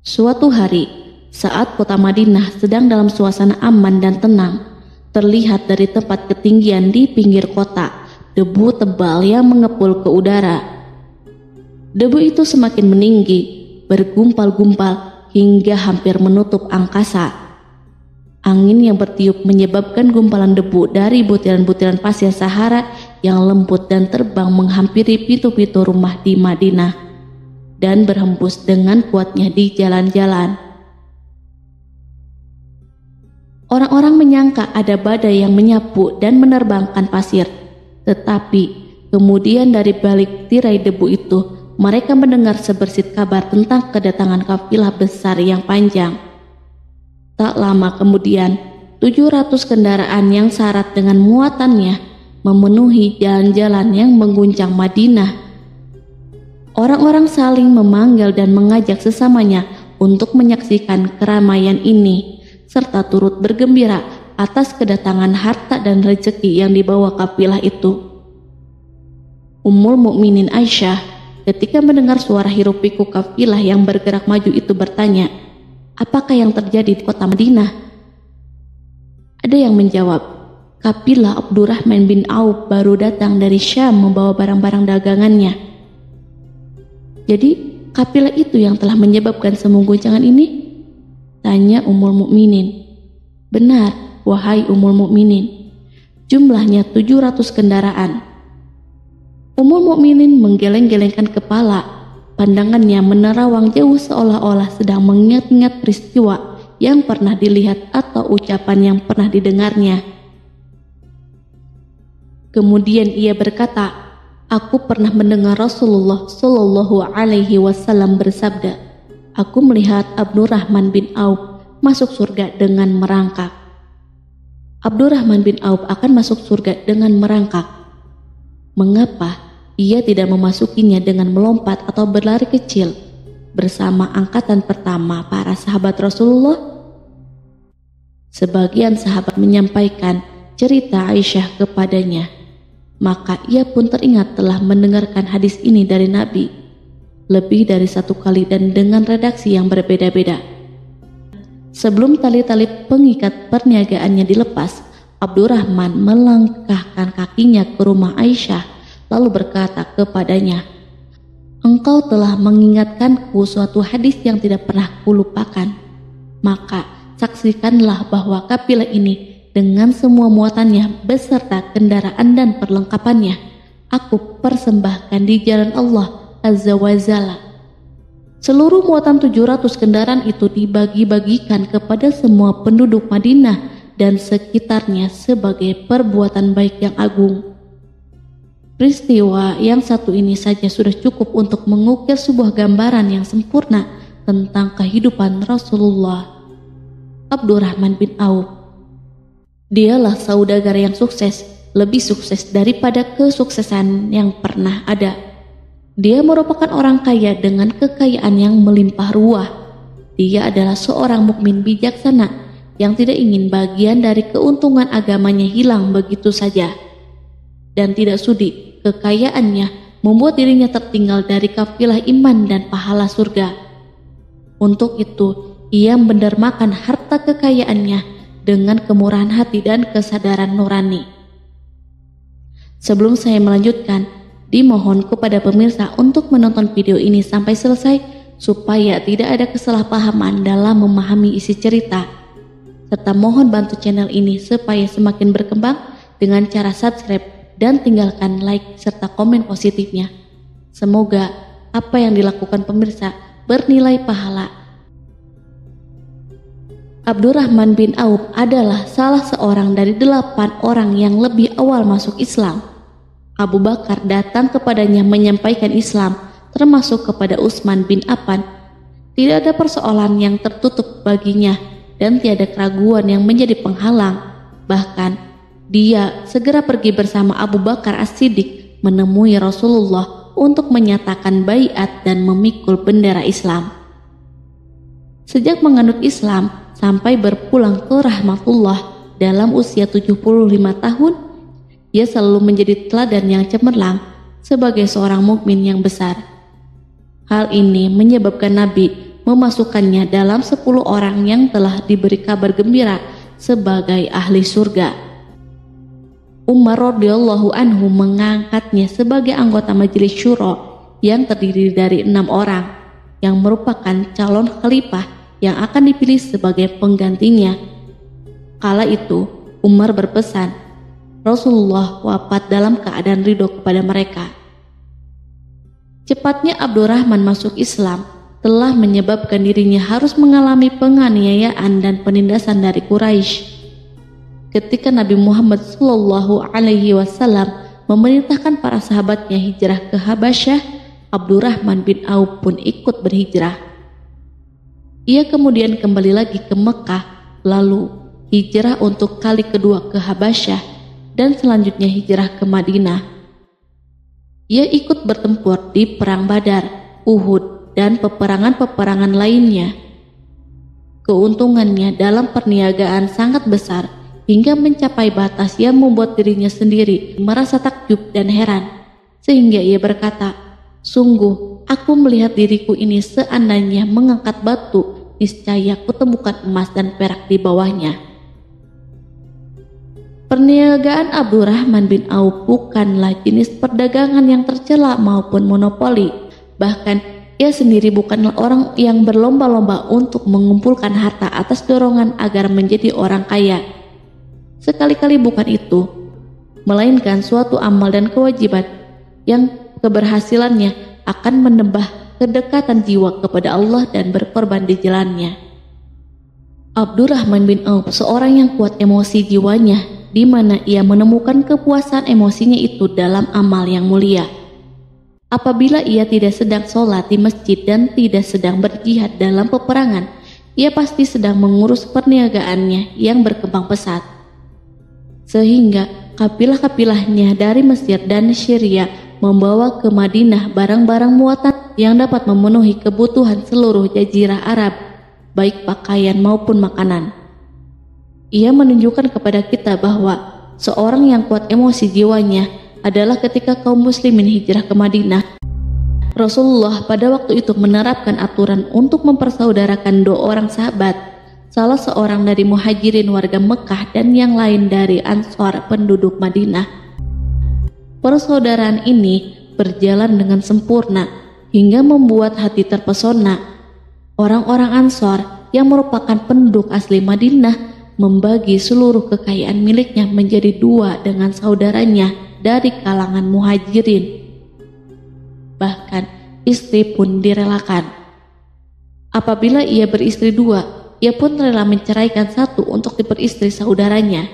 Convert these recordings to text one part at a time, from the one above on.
Suatu hari, saat kota Madinah sedang dalam suasana aman dan tenang, terlihat dari tempat ketinggian di pinggir kota debu tebal yang mengepul ke udara. Debu itu semakin meninggi, bergumpal-gumpal hingga hampir menutup angkasa. Angin yang bertiup menyebabkan gumpalan debu dari butiran-butiran pasir Sahara yang lembut dan terbang menghampiri pintu-pintu rumah di Madinah dan berhembus dengan kuatnya di jalan-jalan. Orang-orang menyangka ada badai yang menyapu dan menerbangkan pasir, tetapi kemudian dari balik tirai debu itu mereka mendengar sebersit kabar tentang kedatangan kafilah besar yang panjang. Tak lama kemudian, 700 kendaraan yang syarat dengan muatannya memenuhi jalan-jalan yang mengguncang Madinah. Orang-orang saling memanggil dan mengajak sesamanya untuk menyaksikan keramaian ini, serta turut bergembira atas kedatangan harta dan rezeki yang dibawa kafilah itu. Ummul Mukminin Aisyah ketika mendengar suara hiruk-pikuk kafilah yang bergerak maju itu bertanya, "Apakah yang terjadi di kota Madinah?" Ada yang menjawab, "Kafilah Abdurrahman bin Auf baru datang dari Syam membawa barang-barang dagangannya." "Jadi kafilah itu yang telah menyebabkan semua guncangan ini?" tanya Ummul Mukminin. "Benar, wahai Ummul Mukminin. Jumlahnya 700 kendaraan." Ummul Mukminin menggeleng-gelengkan kepala. Pandangannya menerawang jauh seolah-olah sedang mengingat-ingat peristiwa yang pernah dilihat atau ucapan yang pernah didengarnya. Kemudian ia berkata, "Aku pernah mendengar Rasulullah Shallallahu Alaihi Wasallam bersabda, aku melihat Abdurrahman bin Auf masuk surga dengan merangkak." Abdurrahman bin Auf akan masuk surga dengan merangkak. Mengapa ia tidak memasukinya dengan melompat atau berlari kecil bersama angkatan pertama para sahabat Rasulullah? Sebagian sahabat menyampaikan cerita Aisyah kepadanya. Maka ia pun teringat telah mendengarkan hadis ini dari Nabi lebih dari satu kali dan dengan redaksi yang berbeda-beda. Sebelum tali-tali pengikat perniagaannya dilepas, Abdurrahman melangkahkan kakinya ke rumah Aisyah lalu berkata kepadanya, "Engkau telah mengingatkanku suatu hadis yang tidak pernah kulupakan. Maka saksikanlah bahwa kafilah ini dengan semua muatannya beserta kendaraan dan perlengkapannya aku persembahkan di jalan Allah Azza wa Jalla." Seluruh muatan 700 kendaraan itu dibagi-bagikan kepada semua penduduk Madinah dan sekitarnya sebagai perbuatan baik yang agung. Peristiwa yang satu ini saja sudah cukup untuk mengukir sebuah gambaran yang sempurna tentang kehidupan Rasulullah. Abdurrahman bin Auf, dialah saudagar yang sukses, lebih sukses daripada kesuksesan yang pernah ada. Dia merupakan orang kaya dengan kekayaan yang melimpah ruah. Dia adalah seorang mukmin bijaksana yang tidak ingin bagian dari keuntungan agamanya hilang begitu saja, dan tidak sudi kekayaannya membuat dirinya tertinggal dari kafilah iman dan pahala surga. Untuk itu, ia mendermakan harta kekayaannya dengan kemurahan hati dan kesadaran nurani. Sebelum saya melanjutkan, dimohon kepada pemirsa untuk menonton video ini sampai selesai supaya tidak ada kesalahpahaman dalam memahami isi cerita, serta mohon bantu channel ini supaya semakin berkembang dengan cara subscribe dan tinggalkan like serta komen positifnya. Semoga apa yang dilakukan pemirsa bernilai pahala. Abdurrahman bin Auf adalah salah seorang dari 8 orang yang lebih awal masuk Islam. Abu Bakar datang kepadanya menyampaikan Islam, termasuk kepada Utsman bin Affan. Tidak ada persoalan yang tertutup baginya dan tiada keraguan yang menjadi penghalang. Bahkan dia segera pergi bersama Abu Bakar As-Siddiq menemui Rasulullah untuk menyatakan baiat dan memikul bendera Islam. Sejak menganut Islam sampai berpulang ke rahmatullah dalam usia 75 tahun, ia selalu menjadi teladan yang cemerlang sebagai seorang mukmin yang besar. Hal ini menyebabkan Nabi memasukkannya dalam 10 orang yang telah diberi kabar gembira sebagai ahli surga. Umar radhiyallahu anhu mengangkatnya sebagai anggota majelis syuro yang terdiri dari 6 orang yang merupakan calon khalifah yang akan dipilih sebagai penggantinya. Kala itu Umar berpesan, Rasulullah wafat dalam keadaan ridho kepada mereka. Cepatnya Abdurrahman masuk Islam telah menyebabkan dirinya harus mengalami penganiayaan dan penindasan dari Quraisy. Ketika Nabi Muhammad SAW memerintahkan para sahabatnya hijrah ke Habasyah, Abdurrahman bin Auf pun ikut berhijrah. Ia kemudian kembali lagi ke Mekah, lalu hijrah untuk kali kedua ke Habasyah, dan selanjutnya hijrah ke Madinah. Ia ikut bertempur di Perang Badar, Uhud, dan peperangan-peperangan lainnya. Keuntungannya dalam perniagaan sangat besar hingga mencapai batas yang membuat dirinya sendiri merasa takjub dan heran, sehingga ia berkata, "Sungguh, aku melihat diriku ini seandainya mengangkat batu, niscaya kutemukan emas dan perak di bawahnya." Perniagaan Abdurrahman bin Auf bukanlah jenis perdagangan yang tercela maupun monopoli. Bahkan ia sendiri bukanlah orang yang berlomba-lomba untuk mengumpulkan harta atas dorongan agar menjadi orang kaya. Sekali-kali bukan itu, melainkan suatu amal dan kewajiban yang keberhasilannya akan menambah kedekatan jiwa kepada Allah dan berkorban di jalannya. Abdurrahman bin Auf seorang yang kuat emosi jiwanya, di mana ia menemukan kepuasan emosinya itu dalam amal yang mulia. Apabila ia tidak sedang sholat di masjid dan tidak sedang berjihad dalam peperangan, ia pasti sedang mengurus perniagaannya yang berkembang pesat. Sehingga kapilah-kapilahnya dari Mesir dan Syria membawa ke Madinah barang-barang muatan yang dapat memenuhi kebutuhan seluruh jazirah Arab, baik pakaian maupun makanan. Ia menunjukkan kepada kita bahwa seorang yang kuat emosi jiwanya adalah ketika kaum muslimin hijrah ke Madinah. Rasulullah pada waktu itu menerapkan aturan untuk mempersaudarakan 2 orang sahabat, salah seorang dari muhajirin warga Mekah dan yang lain dari Ansor penduduk Madinah. Persaudaraan ini berjalan dengan sempurna hingga membuat hati terpesona. Orang-orang Ansor yang merupakan penduduk asli Madinah membagi seluruh kekayaan miliknya menjadi 2 dengan saudaranya dari kalangan muhajirin. Bahkan istri pun direlakan. Apabila ia beristri 2, ia pun rela menceraikan 1 untuk diperistri saudaranya.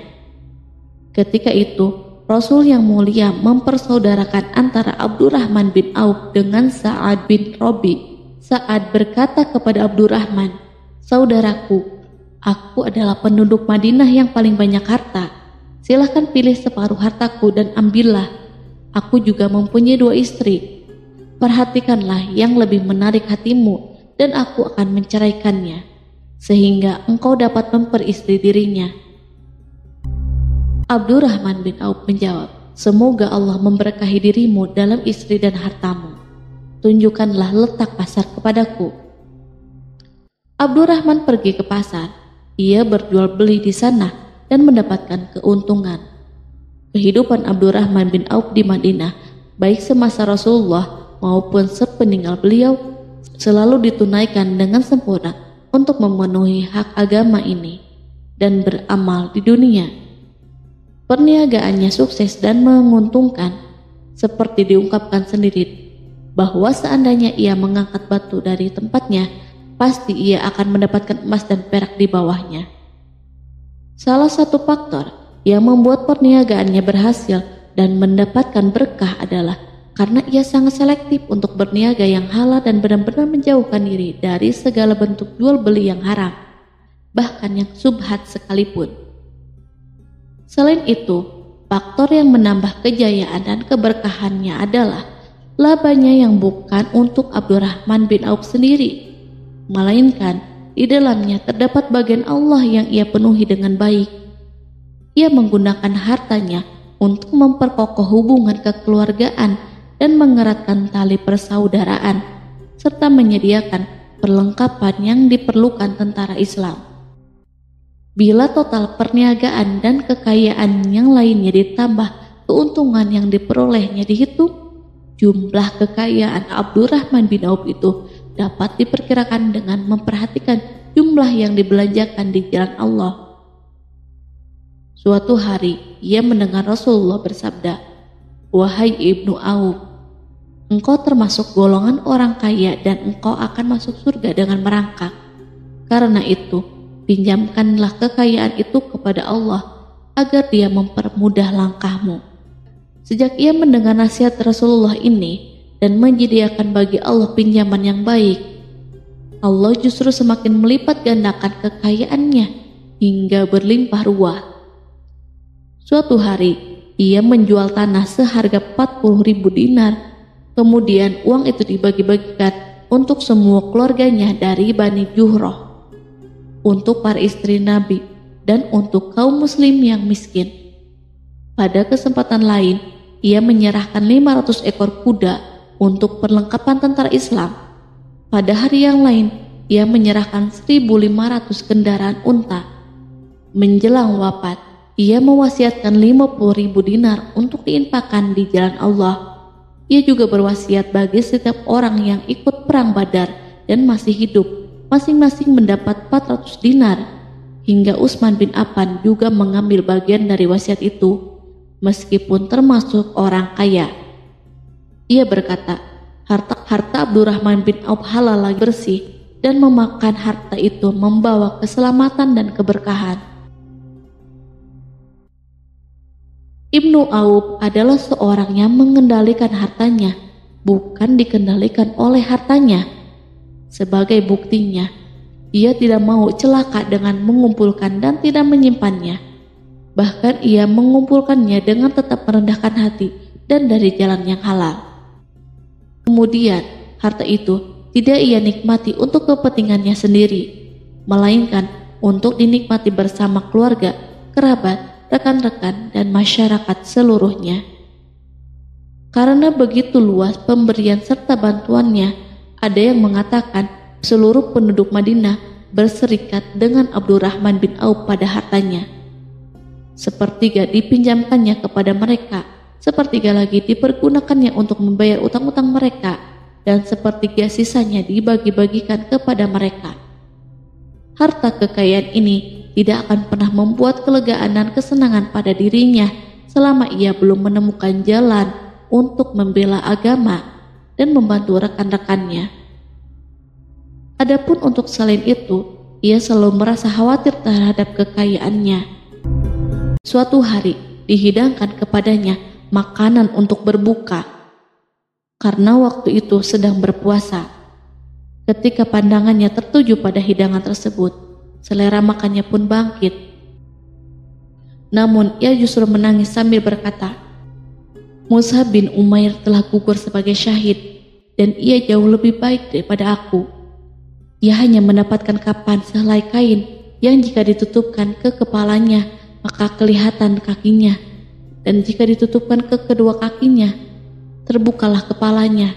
Ketika itu, Rasul yang mulia mempersaudarakan antara Abdurrahman bin Auf dengan Sa'ad bin Rabi. Sa'ad berkata kepada Abdurrahman, "Saudaraku, aku adalah penduduk Madinah yang paling banyak harta. Silahkan pilih separuh hartaku dan ambillah. Aku juga mempunyai 2 istri. Perhatikanlah yang lebih menarik hatimu dan aku akan menceraikannya, sehingga engkau dapat memperistri dirinya." Abdurrahman bin Auf menjawab, "Semoga Allah memberkahi dirimu dalam istri dan hartamu. Tunjukkanlah letak pasar kepadaku." Abdurrahman pergi ke pasar. Ia berjual beli di sana dan mendapatkan keuntungan. Kehidupan Abdurrahman bin Auf di Madinah, baik semasa Rasulullah maupun sepeninggal beliau, selalu ditunaikan dengan sempurna untuk memenuhi hak agama ini dan beramal di dunia. Perniagaannya sukses dan menguntungkan, seperti diungkapkan sendiri bahwa seandainya ia mengangkat batu dari tempatnya, pasti ia akan mendapatkan emas dan perak di bawahnya. Salah satu faktor yang membuat perniagaannya berhasil dan mendapatkan berkah adalah karena ia sangat selektif untuk berniaga yang halal dan benar-benar menjauhkan diri dari segala bentuk jual beli yang haram, bahkan yang subhat sekalipun. Selain itu, faktor yang menambah kejayaan dan keberkahannya adalah labanya yang bukan untuk Abdurrahman bin Auf sendiri, melainkan di dalamnya terdapat bagian Allah yang ia penuhi dengan baik. Ia menggunakan hartanya untuk memperkokoh hubungan kekeluargaan dan mengeratkan tali persaudaraan, serta menyediakan perlengkapan yang diperlukan tentara Islam. Bila total perniagaan dan kekayaan yang lainnya ditambah keuntungan yang diperolehnya dihitung, jumlah kekayaan Abdurrahman bin Auf itu dapat diperkirakan dengan memperhatikan jumlah yang dibelanjakan di jalan Allah. Suatu hari ia mendengar Rasulullah bersabda, "Wahai Ibnu Auf, engkau termasuk golongan orang kaya dan engkau akan masuk surga dengan merangkak. Karena itu, pinjamkanlah kekayaan itu kepada Allah agar Dia mempermudah langkahmu." Sejak ia mendengar nasihat Rasulullah ini dan menyediakan bagi Allah pinjaman yang baik, Allah justru semakin melipat gandakan kekayaannya hingga berlimpah ruah. Suatu hari, ia menjual tanah seharga 40.000 dinar. Kemudian uang itu dibagi-bagikan untuk semua keluarganya dari Bani Juhroh, untuk para istri Nabi, dan untuk kaum muslim yang miskin. Pada kesempatan lain, ia menyerahkan 500 ekor kuda untuk perlengkapan tentara Islam. Pada hari yang lain, ia menyerahkan 1.500 kendaraan unta. Menjelang wafat, ia mewasiatkan 50.000 dinar untuk diinfakkan di jalan Allah. Ia juga berwasiat bagi setiap orang yang ikut perang Badar dan masih hidup, masing-masing mendapat 400 dinar. Hingga Utsman bin Affan juga mengambil bagian dari wasiat itu, meskipun termasuk orang kaya. Ia berkata, harta Abdurrahman bin Auf halal lagi bersih, dan memakan harta itu membawa keselamatan dan keberkahan. Ibnu Auf adalah seorang yang mengendalikan hartanya, bukan dikendalikan oleh hartanya. Sebagai buktinya, ia tidak mau celaka dengan mengumpulkan dan tidak menyimpannya. Bahkan ia mengumpulkannya dengan tetap merendahkan hati dan dari jalan yang halal. Kemudian, harta itu tidak ia nikmati untuk kepentingannya sendiri, melainkan untuk dinikmati bersama keluarga, kerabat, rekan-rekan, dan masyarakat seluruhnya. Karena begitu luas pemberian serta bantuannya, ada yang mengatakan seluruh penduduk Madinah berserikat dengan Abdurrahman bin Auf pada hartanya. Sepertiga dipinjamkannya kepada mereka, sepertiga lagi dipergunakannya untuk membayar utang-utang mereka, dan sepertiga sisanya dibagi-bagikan kepada mereka. Harta kekayaan ini tidak akan pernah membuat kelegaan dan kesenangan pada dirinya selama ia belum menemukan jalan untuk membela agama dan membantu rekan-rekannya. Adapun untuk selain itu, ia selalu merasa khawatir terhadap kekayaannya. Suatu hari dihidangkan kepadanya makanan untuk berbuka, karena waktu itu sedang berpuasa. Ketika pandangannya tertuju pada hidangan tersebut, selera makannya pun bangkit. Namun ia justru menangis sambil berkata, "Mus'ab bin Umair telah gugur sebagai syahid, dan ia jauh lebih baik daripada aku. Ia hanya mendapatkan kapan sehelai kain yang jika ditutupkan ke kepalanya maka kelihatan kakinya, dan jika ditutupkan ke kedua kakinya terbukalah kepalanya.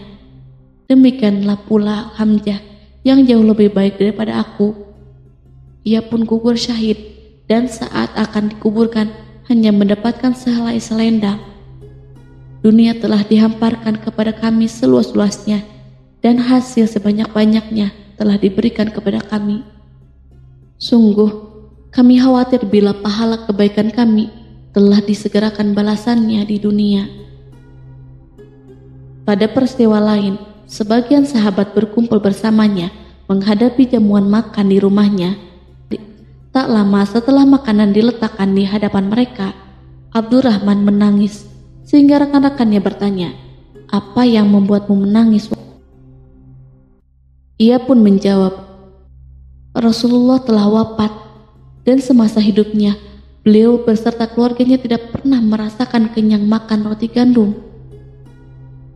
Demikianlah pula Hamzah yang jauh lebih baik daripada aku. Ia pun gugur syahid, dan saat akan dikuburkan hanya mendapatkan sehelai selendang. Dunia telah dihamparkan kepada kami seluas-luasnya, dan hasil sebanyak-banyaknya telah diberikan kepada kami. Sungguh, kami khawatir bila pahala kebaikan kami telah disegerakan balasannya di dunia." Pada peristiwa lain, sebagian sahabat berkumpul bersamanya menghadapi jamuan makan di rumahnya. Tak lama setelah makanan diletakkan di hadapan mereka, Abdurrahman menangis, sehingga rekan-rekannya bertanya, "Apa yang membuatmu menangis?" Ia pun menjawab, "Rasulullah telah wafat, dan semasa hidupnya beliau beserta keluarganya tidak pernah merasakan kenyang makan roti gandum.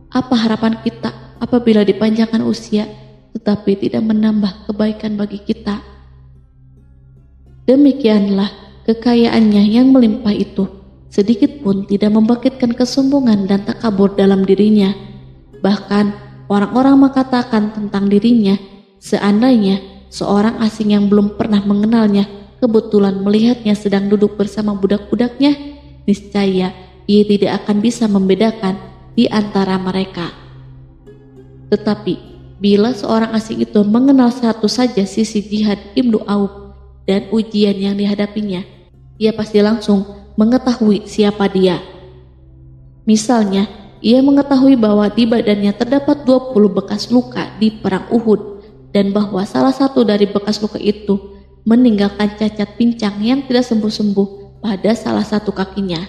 Apa harapan kita apabila dipanjangkan usia tetapi tidak menambah kebaikan bagi kita?" Demikianlah kekayaannya yang melimpah itu sedikit pun tidak membangkitkan kesombongan dan takabur dalam dirinya. Bahkan orang-orang mengatakan tentang dirinya, Seandainya seorang asing yang belum pernah mengenalnya kebetulan melihatnya sedang duduk bersama budak-budaknya, niscaya ia tidak akan bisa membedakan di antara mereka. Tetapi bila seorang asing itu mengenal satu saja sisi jihad Ibnu Auf dan ujian yang dihadapinya, ia pasti langsung mengetahui siapa dia. Misalnya, ia mengetahui bahwa di badannya terdapat 20 bekas luka di perang Uhud dan bahwa salah satu dari bekas luka itu meninggalkan cacat pincang yang tidak sembuh-sembuh pada salah satu kakinya.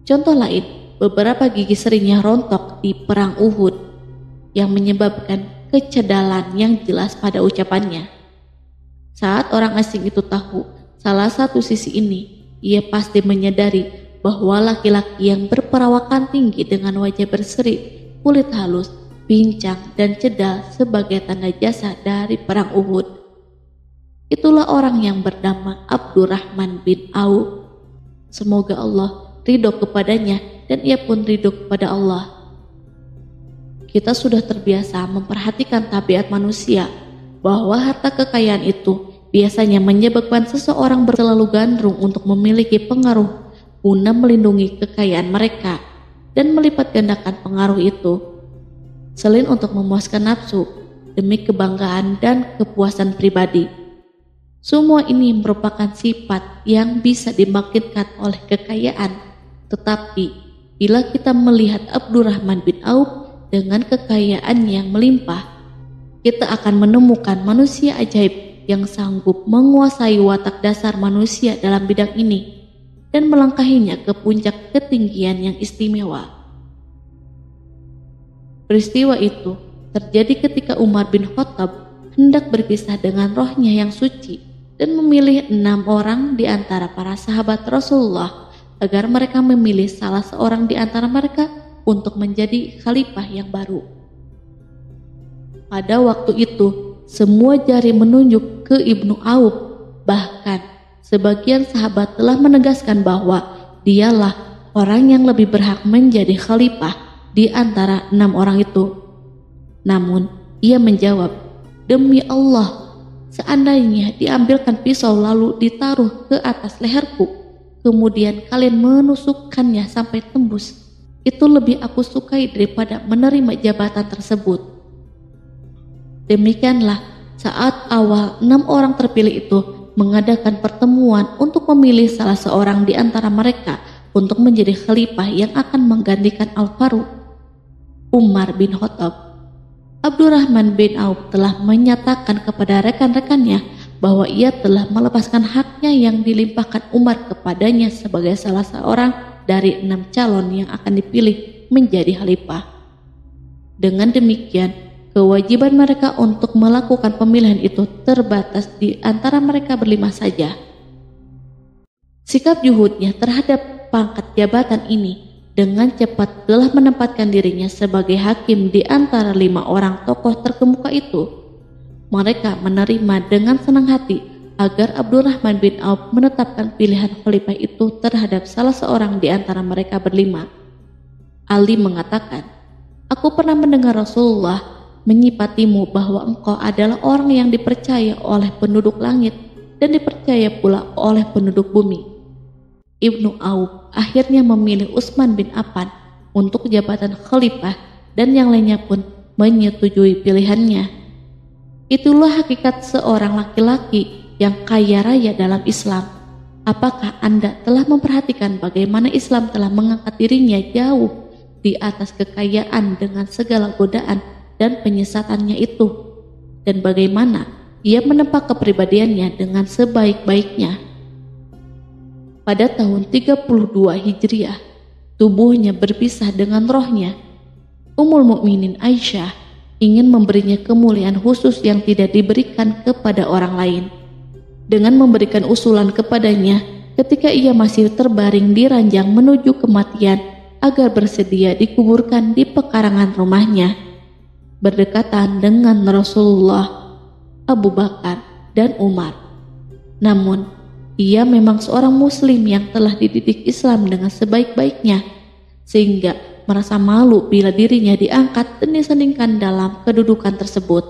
Contoh lain, beberapa gigi serinya rontok di perang Uhud yang menyebabkan kecedalan yang jelas pada ucapannya. Saat orang asing itu tahu salah satu sisi ini, ia pasti menyadari bahwa laki-laki yang berperawakan tinggi dengan wajah berseri, kulit halus, pincang dan cedal sebagai tanda jasa dari perang Uhud. Itulah orang yang bernama Abdurrahman bin Auf. Semoga Allah ridho kepadanya dan ia pun ridho kepada Allah. Kita sudah terbiasa memperhatikan tabiat manusia bahwa harta kekayaan itu biasanya menyebabkan seseorang berlalu gandrung untuk memiliki pengaruh guna melindungi kekayaan mereka dan melipat gandakan pengaruh itu. Selain untuk memuaskan nafsu demi kebanggaan dan kepuasan pribadi. Semua ini merupakan sifat yang bisa dibangkitkan oleh kekayaan. Tetapi bila kita melihat Abdurrahman bin Auf dengan kekayaan yang melimpah, kita akan menemukan manusia ajaib yang sanggup menguasai watak dasar manusia dalam bidang ini dan melangkahinya ke puncak ketinggian yang istimewa. Peristiwa itu terjadi ketika Umar bin Khattab hendak berpisah dengan rohnya yang suci dan memilih 6 orang di antara para sahabat Rasulullah agar mereka memilih salah seorang di antara mereka untuk menjadi khalifah yang baru. Pada waktu itu, semua jari menunjuk ke Ibnu Auf, bahkan sebagian sahabat telah menegaskan bahwa dialah orang yang lebih berhak menjadi khalifah di antara 6 orang itu. Namun, ia menjawab, "Demi Allah, seandainya diambilkan pisau lalu ditaruh ke atas leherku, kemudian kalian menusukkannya sampai tembus, itu lebih aku sukai daripada menerima jabatan tersebut." Demikianlah saat awal 6 orang terpilih itu mengadakan pertemuan untuk memilih salah seorang di antara mereka untuk menjadi khalifah yang akan menggantikan Al-Faruq, Umar bin Khattab. Abdurrahman bin Auf telah menyatakan kepada rekan-rekannya bahwa ia telah melepaskan haknya yang dilimpahkan Umar kepadanya sebagai salah seorang dari 6 calon yang akan dipilih menjadi khalifah. Dengan demikian, kewajiban mereka untuk melakukan pemilihan itu terbatas di antara mereka berlima saja. Sikap juhudnya terhadap pangkat jabatan ini dengan cepat telah menempatkan dirinya sebagai hakim di antara 5 orang tokoh terkemuka itu. Mereka menerima dengan senang hati agar Abdurrahman bin Auf menetapkan pilihan khalifah itu terhadap salah seorang di antara mereka berlima. Ali mengatakan, "Aku pernah mendengar Rasulullah menyipatimu bahwa engkau adalah orang yang dipercaya oleh penduduk langit dan dipercaya pula oleh penduduk bumi." Ibnu Auf akhirnya memilih Utsman bin Affan untuk jabatan khalifah dan yang lainnya pun menyetujui pilihannya. Itulah hakikat seorang laki-laki yang kaya raya dalam Islam. Apakah Anda telah memperhatikan bagaimana Islam telah mengangkat dirinya jauh di atas kekayaan dengan segala godaan dan penyesatannya itu, dan bagaimana ia menempa kepribadiannya dengan sebaik-baiknya? Pada tahun 32 Hijriah, tubuhnya berpisah dengan rohnya. Ummul Mukminin Aisyah ingin memberinya kemuliaan khusus yang tidak diberikan kepada orang lain, dengan memberikan usulan kepadanya ketika ia masih terbaring di ranjang menuju kematian agar bersedia dikuburkan di pekarangan rumahnya, berdekatan dengan Rasulullah, Abu Bakar, dan Umar. Namun, ia memang seorang muslim yang telah dididik Islam dengan sebaik-baiknya, sehingga merasa malu bila dirinya diangkat dan disandingkan dalam kedudukan tersebut.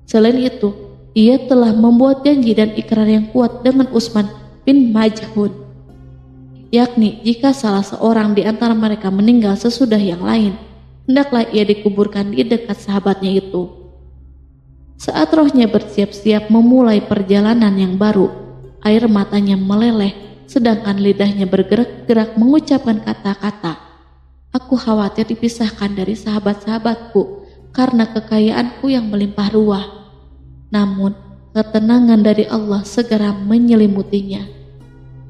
Selain itu, ia telah membuat janji dan ikrar yang kuat dengan Utsman bin Maz'un, yakni jika salah seorang di antara mereka meninggal sesudah yang lain, hendaklah ia dikuburkan di dekat sahabatnya itu. Saat rohnya bersiap-siap memulai perjalanan yang baru, air matanya meleleh, sedangkan lidahnya bergerak-gerak mengucapkan kata-kata, "Aku khawatir dipisahkan dari sahabat-sahabatku karena kekayaanku yang melimpah ruah." Namun, ketenangan dari Allah segera menyelimutinya.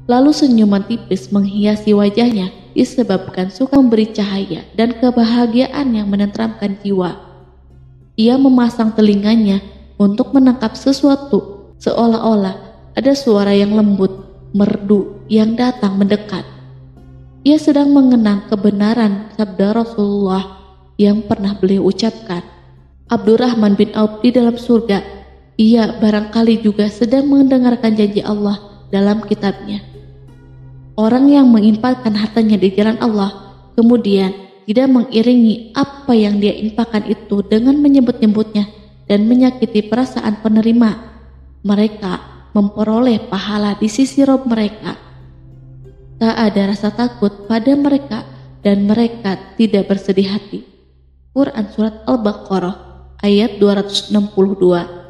Lalu senyuman tipis menghiasi wajahnya disebabkan suka memberi cahaya dan kebahagiaan yang menenteramkan jiwa. Ia memasang telinganya untuk menangkap sesuatu, seolah-olah ada suara yang lembut, merdu yang datang mendekat. Ia sedang mengenang kebenaran sabda Rasulullah yang pernah beliau ucapkan, "Abdurrahman bin Auf di dalam surga." Ia barangkali juga sedang mendengarkan janji Allah dalam kitabnya. Orang yang menginfakkan hartanya di jalan Allah, kemudian tidak mengiringi apa yang dia infakkan itu dengan menyebut-nyebutnya dan menyakiti perasaan penerima, mereka memperoleh pahala di sisi Rob mereka. Tak ada rasa takut pada mereka dan mereka tidak bersedih hati. Quran Surat Al-Baqarah ayat 262.